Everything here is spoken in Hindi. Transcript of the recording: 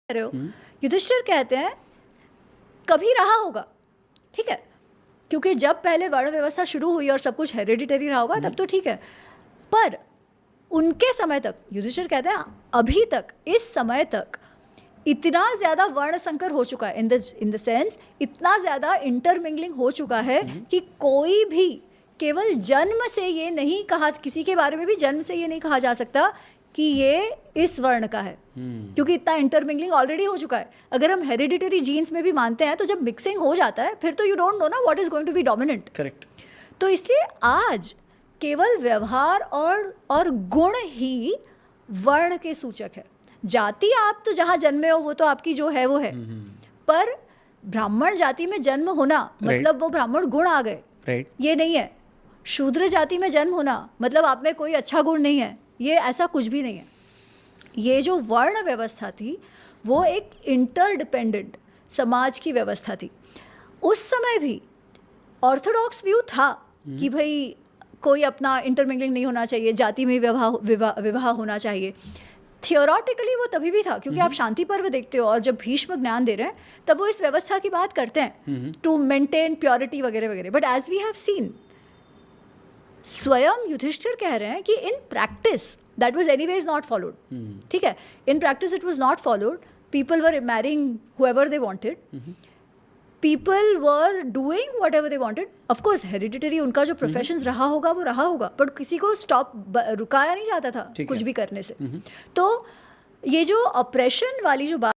रहे हो, युधिष्ठिर कहते हैं कभी रहा होगा, ठीक है, क्योंकि जब पहले वर्ण व्यवस्था शुरू हुई और सब कुछ हेरिडिटरी रहा होगा तब तो ठीक है, पर उनके समय तक युधिष्ठिर कहते हैं अभी तक, इस समय तक इतना ज़्यादा वर्ण संकर हो चुका है, इन द सेंस इतना ज़्यादा इंटरमिंगलिंग हो चुका है कि कोई भी केवल जन्म से ये नहीं कहा, किसी के बारे में भी जन्म से ये नहीं कहा जा सकता कि ये इस वर्ण का है, क्योंकि इतना इंटरमिंगलिंग ऑलरेडी हो चुका है। अगर हम हेरिडिटरी जीन्स में भी मानते हैं तो जब मिक्सिंग हो जाता है फिर तो यू डोंट नो ना what is going to be dominant. Correct. तो इसलिए आज केवल व्यवहार और गुण ही वर्ण के सूचक है। जाति आप तो जहाँ जन्मे हो वो तो आपकी जो है वो है, पर ब्राह्मण जाति में जन्म होना मतलब वो ब्राह्मण गुण आ गए, राइट, ये नहीं है। शूद्र जाति में जन्म होना मतलब आप में कोई अच्छा गुण नहीं है, ये ऐसा कुछ भी नहीं है। ये जो वर्ण व्यवस्था थी वो एक इंटरडिपेंडेंट समाज की व्यवस्था थी। उस समय भी ऑर्थोडॉक्स व्यू था कि भाई कोई अपना इंटरमिंगलिंग नहीं होना चाहिए, जाति में विवाह होना चाहिए। थियोरटिकली वो तभी भी था क्योंकि आप शांति पर्व देखते हो और जब भीष्म ज्ञान दे रहे हैं तब वो इस व्यवस्था की बात करते हैं टू मेंटेन प्योरिटी वगैरह वगैरह। But as we have seen, स्वयं युधिष्ठिर कह रहे हैं कि in practice that was anyways not followed, ठीक है, in practice it was not followed. People were marrying whoever they wanted, people were doing whatever they wanted. Of course hereditary उनका जो प्रोफेशन रहा होगा वो रहा होगा, बट किसी को रुकाया नहीं जाता था कुछ भी करने से। तो ये जो ऑपरेशन वाली जो बात